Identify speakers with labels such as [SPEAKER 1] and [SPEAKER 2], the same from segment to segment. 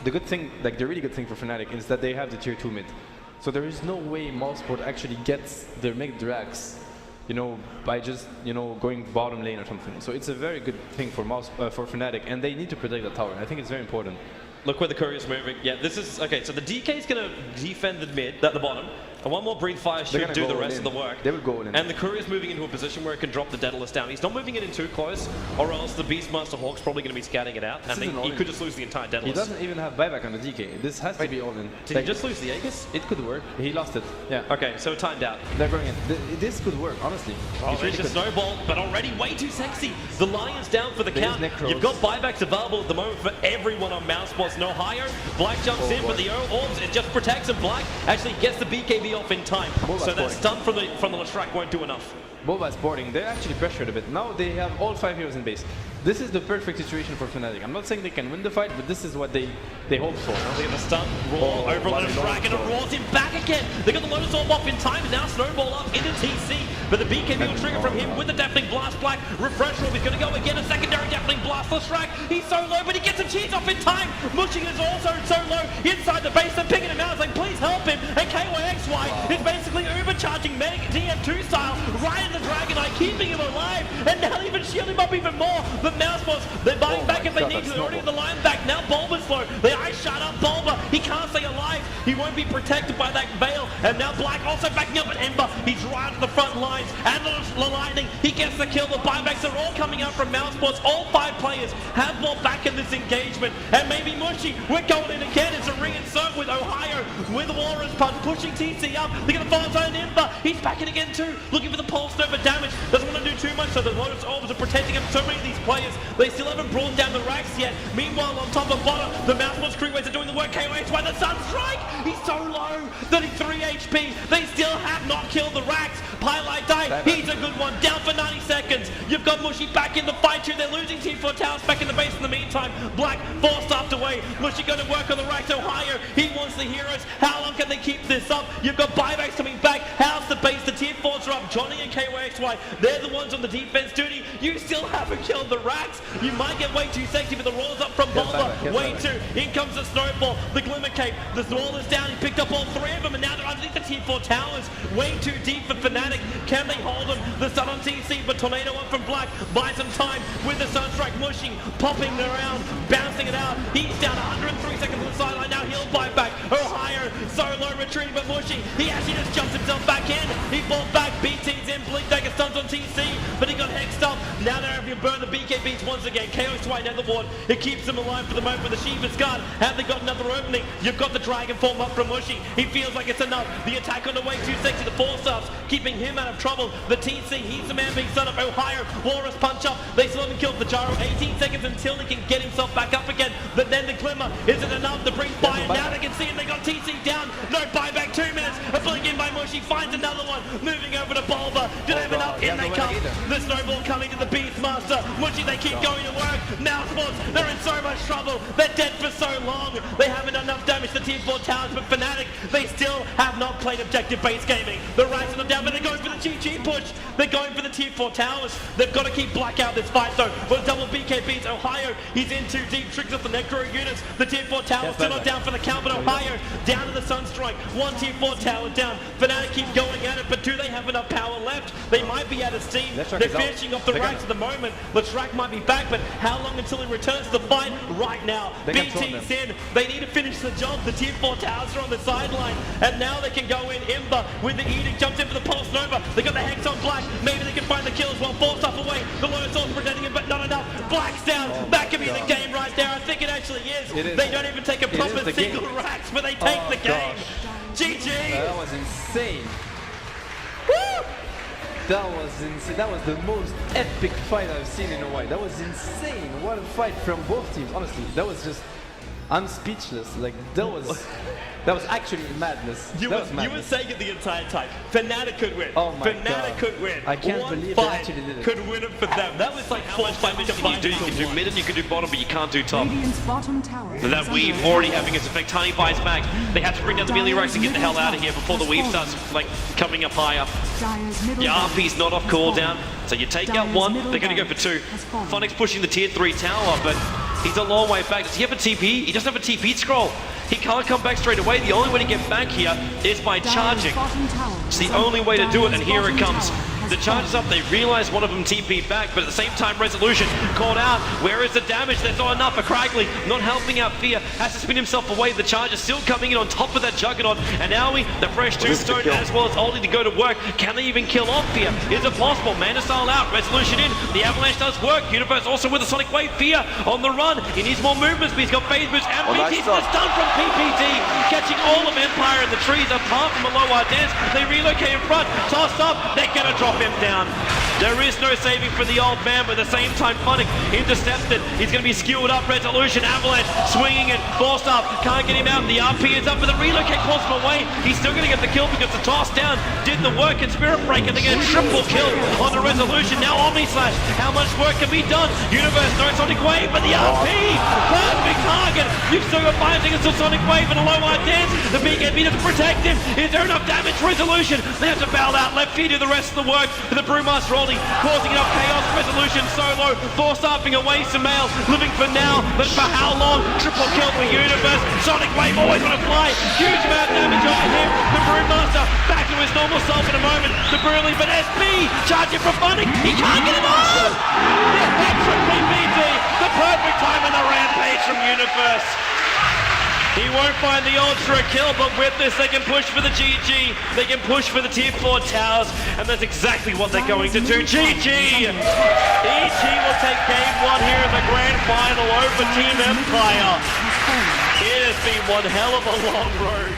[SPEAKER 1] the good thing, like the really good thing for Fnatic is that they have the tier 2 mid. So there is no way Mouzeport actually gets their mid drags, you know, by just, you know, going bottom lane or something. So it's a very good thing for for Fnatic, and they need to protect the tower. I think it's very important.
[SPEAKER 2] Look where the courier's moving. Yeah, this is okay. So the DK is going to defend the mid at the bottom, and one more breathe fire should do the rest of the work.
[SPEAKER 1] They will go in.
[SPEAKER 2] And the courier's moving into a position where it can drop the Daedalus down. He's not moving it in too close, or else the Beastmaster Hawk's probably going to be scouting it out, and he could just lose the entire Daedalus.
[SPEAKER 1] He doesn't even have buyback on the DK. This has to be all in.
[SPEAKER 2] Did he just lose the Aegis?
[SPEAKER 1] It could work. He lost it. Yeah.
[SPEAKER 2] Okay, so timed out.
[SPEAKER 1] They're going in. This could work, honestly.
[SPEAKER 2] Oh, there's a snowball, but already way too sexy. The Lion's down for the count. You've got buybacks available at the moment for everyone on Mouzeport. No higher. Black jumps in, but the orbs, it just protects, and Black actually gets the BKB off in time. So that stun from the Leshrac won't do enough.
[SPEAKER 1] Boba's boarding. They're actually pressured a bit. Now they have all 5 heroes in base. This is the perfect situation for Fnatic. I'm not saying they can win the fight, but this is what they hope for.
[SPEAKER 2] They get the stun, roar over Leshrac, and it roars him back again. They got the Lotus Orb off in time, and now Snowball up into TC. But the BKB will trigger from him with the Deafening Blast. Black refresh orb is going to go again. A secondary Deafening Blast. Leshrac, he's so low, but he gets a cheese off in time. Mushing is also so low inside the base. They're picking him out. It's like, please help him. And KYXY is basically overcharging Medic TF2 style right in the Dragon Eye, keeping him alive, and now even shielding him up even more. But Mouzeport, they're buying back if they need to. They're already at the line back. Now Bulba's slow. The ice shot up Bulba. He can't stay alive. He won't be protected by that veil. And now Black also backing up at Ember. He's right at the front lines. And the Lightning, he gets the kill. The buybacks are all coming out from Mouzeport. All 5 players have more back in this engagement. And maybe Mushy, we're going in again. It's a reinsert with Ohio, with the Walrus Punch, pushing TC up. They're going to follow his own Ember. He's backing again too, looking for the pulse over damage. Doesn't want to do too much, so the Lotus Orbs are protecting him. So many of these players, they still haven't brought down the racks yet. Meanwhile, on top of bottom, the Mouzeport crewmates are doing the work. KOHY, the Sunstrike, he's so low, 33 HP. They still have not killed the racks. Highlight die, he's a good one, down for 90 seconds. You've got Mushy back in the fight too. They're losing Team 4 Towers back in the base in the meantime. Black forced up away. Mushy going to work on the racks. Ohio, he wants the heroes. How long can they keep this up? You've got buybacks coming back. How's the base? The Tier 4s are up. Johnny and KYXY, they're the ones on the defense duty. You still haven't killed the racks. You might get way too sexy, but the roll's up from Bulba. Way too. In comes the Snowball, the Glimmer Cape. The wall is down. He picked up all 3 of them, and now they're underneath the Tier 4 towers. Way too deep for Fnatic. Can they hold them? The stun on TC, but Tornado up from Black. Buy some time with the Sunstrike mushing, popping around, bouncing it out. He's down 103 seconds on the sideline. Now he'll buy back. Ohio, so low retreating, but Mushy, he actually just jumps himself back in. He fought back. BT's in. Blink Dagger stuns on TC, but he got hexed up. Now they're having to burn the BKBs once again. KOHY Netherward, it keeps them alive for the moment with the Shiva's Guard. Have they got another opening? You've got the Dragon form up from Mushy. He feels like it's enough. The attack on the way too sexy. The 4-stars keeping him out of trouble. The TC, he's the man being set up. Ohio, Walrus punch up. They still haven't killed the Gyro. 18 seconds until he can get himself back up again. But then the Glimmer isn't enough to bring fire. Now they can see him. They got TC down. No buyback. 2 minutes. A blink in by Mushy. Finds another one. Moving over to Bulba. Do they have enough? In they come. The Snowball coming to the Beastmaster. Mushy, they keep going to work. Mouzeport, they're in so much trouble. They're dead for so long. They haven't done enough damage to Tier 4 towers, but Fnatic, they still have not played objective-based gaming. The racks are not down, but they're going for the GG push. They're going for the Tier 4 towers. They've got to keep Black out this fight, though. For double BKBs, Ohio, he's in too deep. Tricks up the Necro units. The Tier 4 towers still not down for the count, but Ohio down to the Sunstrike. 1 Tier 4 tower down. Fnatic keep going at it, but do they have enough power left? They might be out of steam. They're finishing off the racks at the moment. Leshrac might be back, but how long until he returns to the fight? Right now. BT's in. They need to finish the job. The Tier 4 towers are on the sideline, and now they can go in. Ember with the Edict jumps in for the Pulse Nova. They got the Hex on Black. Maybe they can find the kills while forced up away. The Lotus Orb protecting him, but not enough. Black's down. That could be the game right there. I think it actually is. They don't even take a proper single racks, but they take the game. GG.
[SPEAKER 1] That was insane. Woo! That was insane. That was the most epic fight I've seen in a while. That was insane. What a fight from both teams. Honestly, that was just. I'm speechless. Like that was actually madness.
[SPEAKER 2] You were saying it the entire time. Fnatic could win.
[SPEAKER 1] Oh my
[SPEAKER 2] Fnatic
[SPEAKER 1] God.
[SPEAKER 2] could win.
[SPEAKER 1] I can't believe they actually did it.
[SPEAKER 2] Could win it for them. That was like force by mission. You can do mid and you can do bottom, but you can't do top.
[SPEAKER 3] Bottom tower
[SPEAKER 2] That weave already having its effect. Tiny buys back. They have to bring down the melee racks and get the hell out of here before the weave starts like coming up higher. Your RP's not off cooldown, so you take out 1. They're going to go for 2. Phonic's pushing the Tier 3 tower, but He's a long way back. Does he have a TP? He doesn't have a TP scroll. He can't come back straight away. The only way to get back here is by charging. It's the only way to do it, and here it comes. The charge is up, they realize one of them TP'd back, but at the same time, Resolution called out. Where is the damage? There's not enough for Craigley. Not helping out Fear. Has to spin himself away. The charge is still coming in on top of that Juggernaut. And Naui, the fresh tombstone, as well as Oldie to go to work. Can they even kill off Fear? Is it possible? Mana Style out, Resolution in. The Avalanche does work. Universe also with a Sonic Wave. Fear on the run. He needs more movements, but he's got phase boost and BT. It's done from PPD. Catching all of Empire in the trees apart from a low dance. They relocate in front. Tossed up. They're going to drop him down. There is no saving for the old man, but at the same time, Fnatic intercepted. He's going to be skewed up. Resolution, Avalanche, swinging it, forced up, can't get him out. The RP is up, but the relocate pulls him away. He's still going to get the kill because the toss down did the work. And Spirit Break, and they get a triple kill on the Resolution. Now Omni Slash. How much work can be done? Universe, no Sonic Wave, but the RP, perfect target. You've still got 5 seconds till Sonic Wave and a low dance. The BKB doesn't protect him. Is there enough damage? Resolution. They have to bail out. Let Fear do the rest of the work. The Brewmaster Oldie causing enough chaos. Resolution solo. Force starving away Sumail. Living for now, but for how long? Triple kill for Universe. Sonic Wave always going to fly. Huge amount of damage over him. The Brewmaster back to his normal self in a moment. The Brewling, but SB charging from Fnatic. He can't get it off. The head from PPD. The perfect time in the rampage from Universe. He won't find the ultra kill, but with this they can push for the GG, they can push for the tier 4 towers, and that's exactly what they're going to do. GG! EG will take game 1 here in the grand final over Team Empire. It has been one hell of a long road.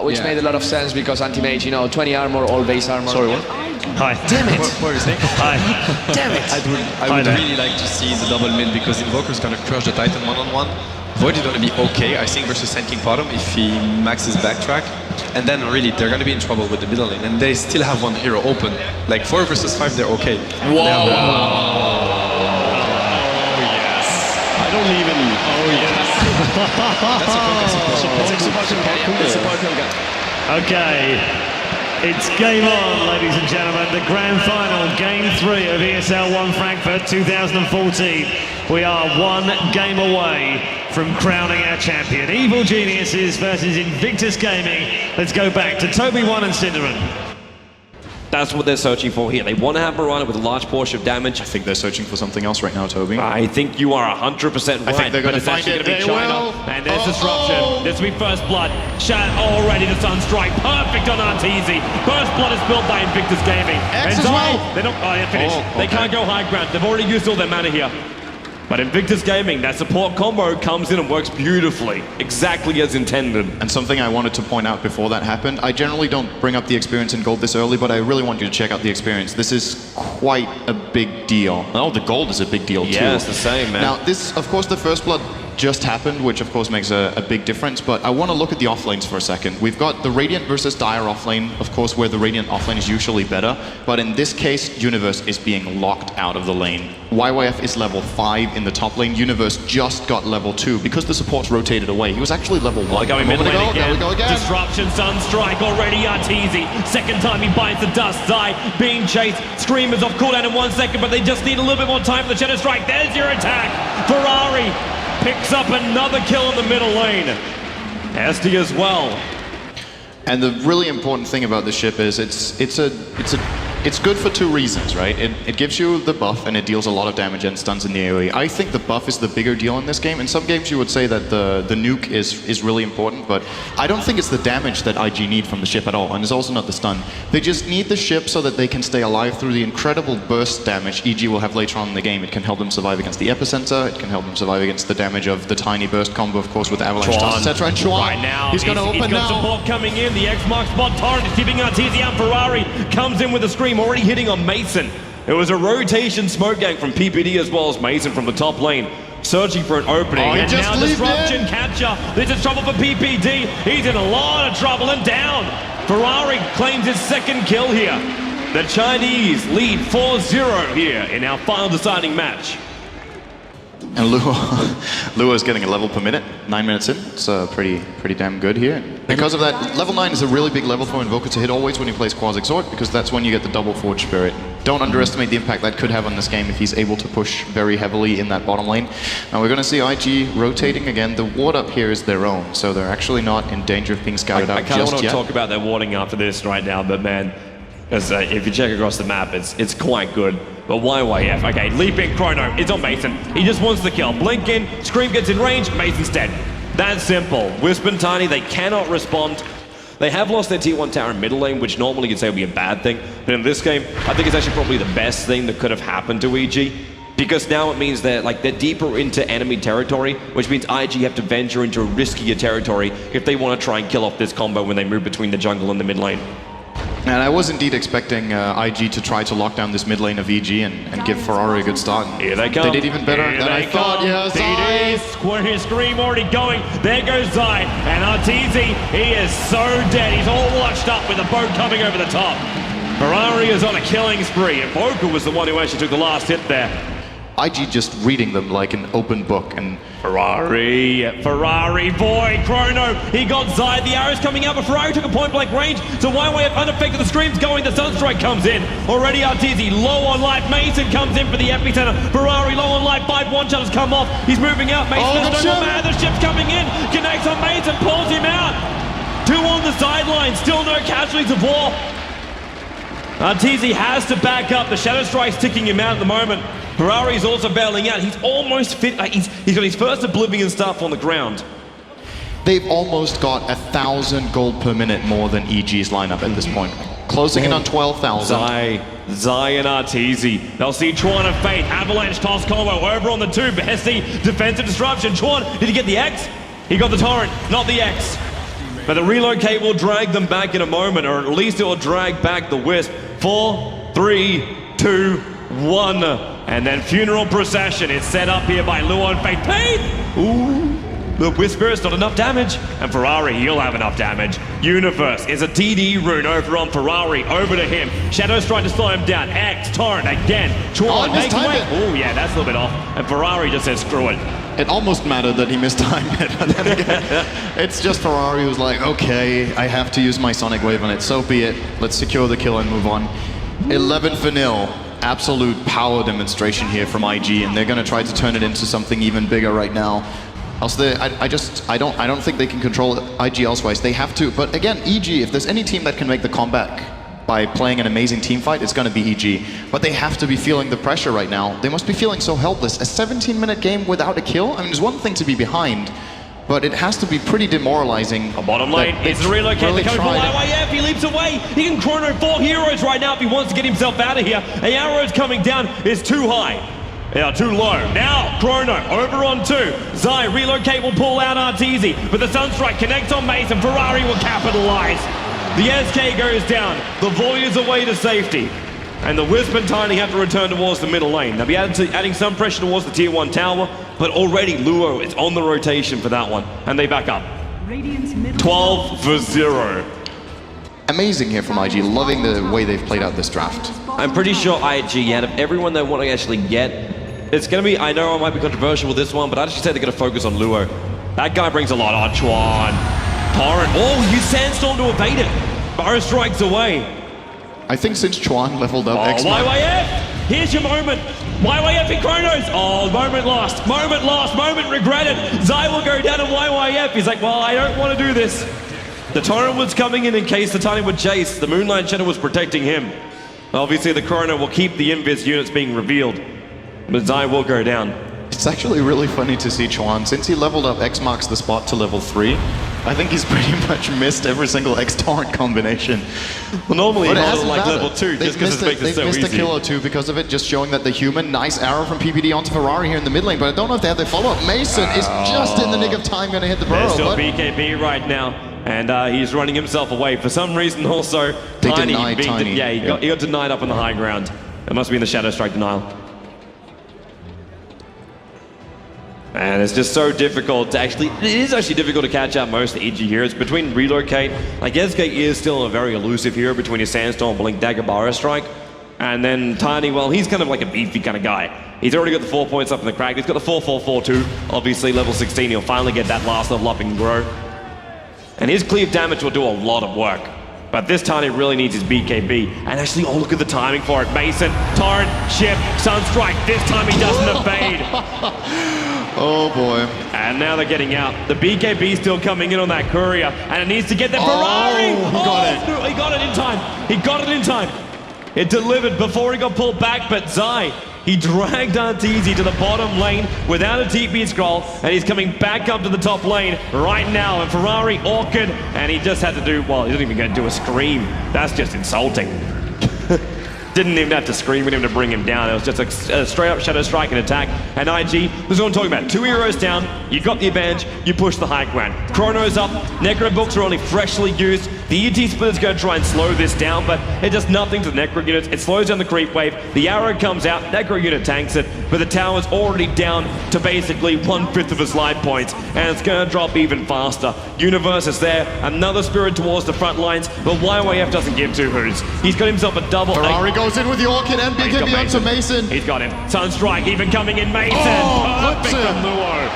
[SPEAKER 3] Which made a lot of sense because anti-mage, you know, 20 armor, all base armor.
[SPEAKER 4] Sorry, what?
[SPEAKER 5] Hi.
[SPEAKER 3] Damn it!
[SPEAKER 4] What is it?
[SPEAKER 5] Hi.
[SPEAKER 3] Damn it!
[SPEAKER 4] I would really like to see the double mid because Invoker's gonna crush the Titan one-on-one. Void is gonna be okay, I think, versus Sand King bottom if he maxes backtrack. And then really, they're gonna be in trouble with the middle lane. And they still have one hero open. Like 4 versus 5, they're okay.
[SPEAKER 5] Whoa! Oh, yes. I don't even... Oh, yes.
[SPEAKER 3] That's a Pokemon.
[SPEAKER 5] Okay. It's game on, ladies and gentlemen. The grand final, game 3 of ESL 1 Frankfurt 2014. We are 1 game away from crowning our champion. Evil Geniuses versus Invictus Gaming. Let's go back to Toby1 and Cinderin.
[SPEAKER 6] That's what they're searching for here. They want to have Mirana with a large portion of damage.
[SPEAKER 7] I think they're searching for something else right now, Toby.
[SPEAKER 6] I think you are 100% right.
[SPEAKER 7] I think they're going to find it.
[SPEAKER 5] They will. And there's disruption. This will be First Blood. Shat already to Sunstrike. Perfect on Arteezy. First Blood is built by Invictus Gaming.
[SPEAKER 7] X as well.
[SPEAKER 5] They don't. Oh, they're finished.
[SPEAKER 7] Oh, okay.
[SPEAKER 5] They can't go high ground. They've already used all their mana here. But Invictus Gaming, that support combo comes in and works beautifully, exactly as intended.
[SPEAKER 7] And something I wanted to point out before that happened, I generally don't bring up the experience in gold this early, but I really want you to check out the experience. This is quite a big deal. Oh, the gold is a big deal too.
[SPEAKER 6] Yeah, it's the same, man.
[SPEAKER 7] Now this, of course, the First Blood just happened, which of course makes a big difference, but I want to look at the offlanes for a second. We've got the Radiant versus Dire offlane, of course, where the Radiant offlane is usually better, but in this case, Universe is being locked out of the lane. YYF is level 5 in the top lane. Universe just got level 2 because the supports rotated away. He was actually level 1.
[SPEAKER 5] Going mid lane again.
[SPEAKER 7] There we go again.
[SPEAKER 5] Disruption, Sunstrike already Arteezy. Second time he bites the dust. Zai being chased. Screamers off cooldown in 1 second, but they just need a little bit more time for the Shadow Strike. There's your attack. Ferrari picks up another kill in the middle lane. Esty as well.
[SPEAKER 7] And the really important thing about this ship is it's good for 2 reasons, right? It gives you the buff and it deals a lot of damage and stuns in the AoE. I think the buff is the bigger deal in this game. In some games you would say that the nuke is really important, but I don't think it's the damage that IG need from the ship at all, and it's also not the stun. They just need the ship so that they can stay alive through the incredible burst damage EG will have later on in the game. It can help them survive against the epicenter, it can help them survive against the damage of the tiny burst combo, of course, with avalanche toss, etc. And Chuan,
[SPEAKER 5] right now,
[SPEAKER 7] he's going to open
[SPEAKER 5] he's got
[SPEAKER 7] now.
[SPEAKER 5] support coming in. The X marks spot. Torrent is keeping Arteezy out. Ferrari comes in with a scream, already hitting on Mason. It was a rotation smoke gang from PPD as well as Mason from the top lane, searching for an opening. And now disruption capture. This is trouble for PPD. He's in a lot of trouble and down. Ferrari claims his 2nd kill here. The Chinese lead 4-0 here in our final deciding match.
[SPEAKER 7] And Lua is getting a level per minute, 9 minutes in. It's pretty damn good here. Because of that, level 9 is a really big level for Invoker to hit always when he plays Quas Exhort, because that's when you get the double Forge Spirit. Don't underestimate the impact that could have on this game if he's able to push very heavily in that bottom lane. Now we're going to see IG rotating again. The ward up here is their own, so they're actually not in danger of being scouted out just yet.
[SPEAKER 5] I kind of want to talk about their warding after this right now, but man, because if you check across the map, it's quite good. But YYF, okay, leaping Chrono, it's on Mason. He just wants the kill. Blink in, Scream gets in range, Mason's dead. That's simple. Wisp and Tiny, they cannot respond. They have lost their T1 tower in middle lane, which normally you'd say would be a bad thing. But in this game, I think it's actually probably the best thing that could have happened to EG. Because now it means they're deeper into enemy territory, which means IG have to venture into riskier territory if they want to try and kill off this combo when they move between the jungle and the mid lane.
[SPEAKER 7] And I was indeed expecting IG to try to lock down this mid lane of EG and give Ferrari a good start.
[SPEAKER 5] Here they come.
[SPEAKER 7] They did even better than I thought. Yeah,
[SPEAKER 5] Zai! Scream already going. There goes Zai. And Arteezy, he is so dead. He's all washed up with a boat coming over the top. Ferrari is on a killing spree. And Boca was the one who actually took the last hit there.
[SPEAKER 7] IG just reading them like an open book, and
[SPEAKER 5] Ferrari boy, Chrono, he got Zai, the arrows coming out, but Ferrari took a point-blank range, so YYF unaffected, the Scream's going, the Sunstrike comes in, already Arteezy low on life, Mason comes in for the epicenter, Ferrari low on life, 5 one-shotters come off, he's moving out, Mason is no more mad, the ship's coming in, connects on Mason, pulls him out, 2 on the sideline, still no casualties of war. Arteezy has to back up, the Shadow Strike's ticking him out at the moment. Ferrari's also bailing out. He's almost fit. He's got his first Oblivion stuff on the ground.
[SPEAKER 7] They've almost got 1,000 gold per minute more than EG's lineup at this point. Closing in on 12,000.
[SPEAKER 5] Zai and Arteezy. They'll see Chuan and Fate. Avalanche toss combo over on the 2. Behesti, defensive disruption. Chuan, did he get the X? He got the Torrent, not the X. But the relocate will drag them back in a moment, or at least it will drag back the Wisp. 4, 3, 2, 1. And then Funeral Procession is set up here by Luon Fate. Pain! Ooh, the Whisper's not enough damage. And Ferrari, he'll have enough damage. Universe is a TD rune over on Ferrari, over to him. Shadow's trying to slow him down. X, Torrent again. Chuan, make way. Oh yeah, that's a little bit off. And Ferrari just says, screw it.
[SPEAKER 7] It almost mattered that he mistimed it, but then again, it's just Ferrari who's like, okay, I have to use my Sonic Wave on it, so be it. Let's secure the kill and move on. 11 for 0. Absolute power demonstration here from IG, and they're going to try to turn it into something even bigger right now. Else I don't think they can control IG elsewise. They have to, but again, EG, if there's any team that can make the comeback by playing an amazing team fight, it's going to be EG. But they have to be feeling the pressure right now. They must be feeling so helpless. A 17-minute game without a kill? I mean, there's one thing to be behind, but it has to be pretty demoralizing.
[SPEAKER 5] A bottom lane is the relocate. Really coming from YYF, he leaps away. He can Chrono 4 heroes right now if he wants to get himself out of here. The arrows coming down is too high. Yeah, too low. Now, Chrono over on 2. Zai, relocate will pull out Arteezy, but the Sunstrike connects on Mason. Ferrari will capitalize. The SK goes down. The Void is away to safety. And the Wisp and Tiny have to return towards the middle lane. They'll be adding some pressure towards the tier 1 tower, but already Luo is on the rotation for that one. And they back up. 12 for 0.
[SPEAKER 7] Amazing here from IG, loving the way they've played out this draft.
[SPEAKER 6] I'm pretty sure IG, out of everyone they want to actually get, it's going to be, I know I might be controversial with this one, but I'd actually say they're going to focus on Luo. That guy brings a lot on Chuan. Torrent, oh, use Sandstorm to evade it. Burrow strikes away.
[SPEAKER 7] I think since Chuan leveled up
[SPEAKER 5] YYF, here's your moment. YYF in Chronos. Oh, moment lost, moment regretted. Zai will go down to YYF. He's like, well, I don't want to do this. The Torrent was coming in case the Tiny would chase. The Moonlight Shadow was protecting him. Obviously, the Chrono will keep the Invis units being revealed, but Zai will go down.
[SPEAKER 7] It's actually really funny to see Chuan. Since he leveled up X marks the spot to level 3, I think he's pretty much missed every single X-Torrent combination.
[SPEAKER 6] Well, normally he's like level 2 just because it makes it so easy.
[SPEAKER 7] They've missed a kill or 2 because of it, just showing that the human, nice arrow from PPD onto Ferrari here in the mid lane, but I don't know if they have their follow-up. Mason is just in the nick of time going to hit the burrow.
[SPEAKER 5] There's still BKB right now, and he's running himself away. For some reason also, Tiny. He got denied up on the high ground. It must be in the Shadow Strike denial. And it's just so difficult to it is actually difficult to catch out most of the EG heroes. Between relocate, like SK is still a very elusive hero between his Sandstorm, Blink Dagger, Barrow Strike. And then Tiny, well, he's kind of like a beefy kind of guy. He's already got the 4 points up in the crack. He's got the 4-4-4 too. Obviously, level 16, he'll finally get that last level up and grow. And his cleave damage will do a lot of work. But this time he really needs his BKB. And actually, oh, look at the timing for it. Mason, Torrent, Ship, Sunstrike. This time he doesn't evade.
[SPEAKER 7] Oh boy.
[SPEAKER 5] And now they're getting out. The BKB still coming in on that courier. And it needs to get the Ferrari.
[SPEAKER 7] He got it.
[SPEAKER 5] He got it in time. He got it in time. It delivered before he got pulled back, but Zai, he dragged Arteezy to the bottom lane without a TP scroll, and he's coming back up to the top lane right now. And Ferrari, Orchid, and he just had to do, well, he didn't even get to do a scream. That's just insulting. Didn't even have to scream with him to bring him down. It was just a straight up Shadow Strike and attack. And IG, this is what I'm talking about. 2 heroes down, you got the advantage, you push the high ground. Chrono's up, Necro books are only freshly used. The ET splitter's going to try and slow this down, but it does nothing to the Necro units. It slows down the creep wave. The arrow comes out, Necro unit tanks it, but the tower's already down to basically 1/5 of his life points, and it's going to drop even faster. Universe is there, another spirit towards the front lines, but YYF doesn't give two hoots. He's got himself a double.
[SPEAKER 7] Ferrari goes in with the Orchid and BKB onto Mason.
[SPEAKER 5] He's got him. Sunstrike even coming in. Mason.
[SPEAKER 7] Clips
[SPEAKER 5] Perfect
[SPEAKER 7] him.
[SPEAKER 5] from Luo.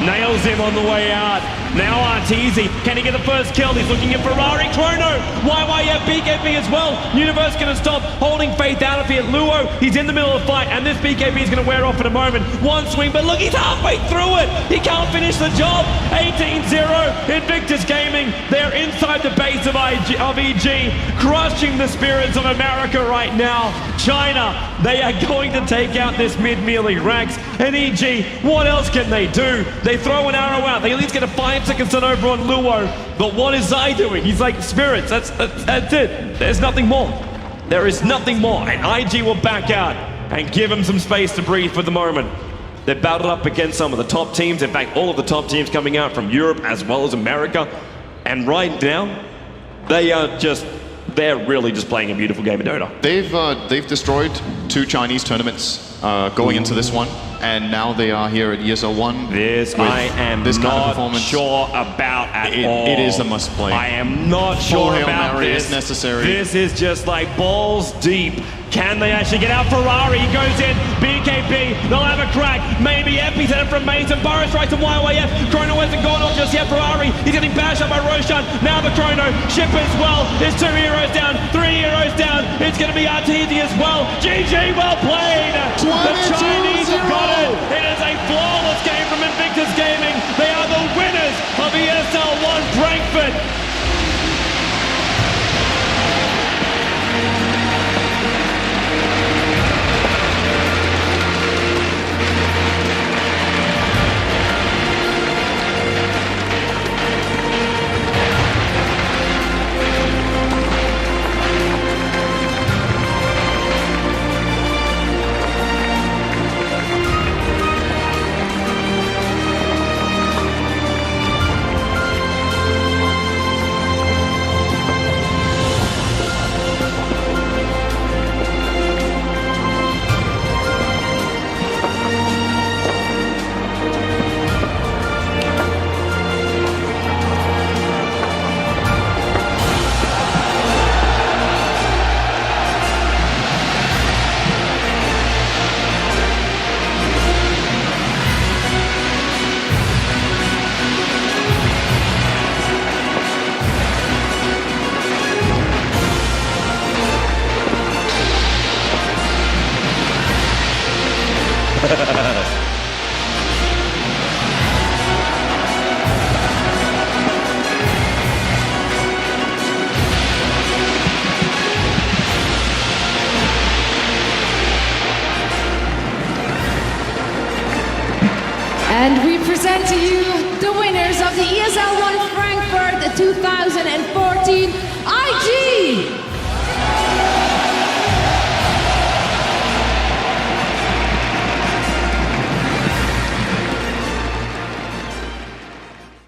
[SPEAKER 5] Nails him on the way out. Now Arteezy. Can he get the first kill? He's looking at Ferrari. Chrono. YYF BKB as well. Universe going to stop. Holding Faith out of here. Luo, he's in the middle of the fight, and this BKB is going to wear off in a moment. One swing, but look, he's halfway through it. He can't finish the job. 18-0. Invictus Gaming. They're inside the base of EG, crushing the spirits of America right now. China, they are going to take out this mid-melee Rex. And EG, what else can they do? They throw an arrow out. They at least get a 5-second turnover on Luo. But what is Zai doing? He's like, spirits, that's it. There's nothing more. There is nothing more. And IG will back out and give him some space to breathe for the moment. They're battled up against some of the top teams. In fact, all of the top teams coming out from Europe as well as America. And right now, they're really just playing a beautiful game of Dota.
[SPEAKER 7] They've destroyed 2 Chinese tournaments going into this one, and now they are here at ESL 1.
[SPEAKER 5] This I am
[SPEAKER 7] this kind of
[SPEAKER 5] not
[SPEAKER 7] performance.
[SPEAKER 5] sure about at all.
[SPEAKER 7] It is a must play.
[SPEAKER 5] I am not
[SPEAKER 7] Full
[SPEAKER 5] sure
[SPEAKER 7] Hail
[SPEAKER 5] about
[SPEAKER 7] Mary
[SPEAKER 5] this.
[SPEAKER 7] is necessary.
[SPEAKER 5] This is just like balls deep. Can they actually get out? Ferrari goes in. BKB, they'll have a crack. Maybe epicenter from Mason. Burrow strikes from YYF. Chrono hasn't gone off just yet. Ferrari, he's getting bashed up by Roshan. Now the Chrono. Ship as well. There's 2 heroes down. 3 heroes down. It's going to be Arteezy as well. GG, well played. The Chinese have got it. It is a flawless game from Invictus Gaming. They are the winners of ESL 1 Frankfurt.
[SPEAKER 8] And we present to you the winners of the ESL 1 Frankfurt 2014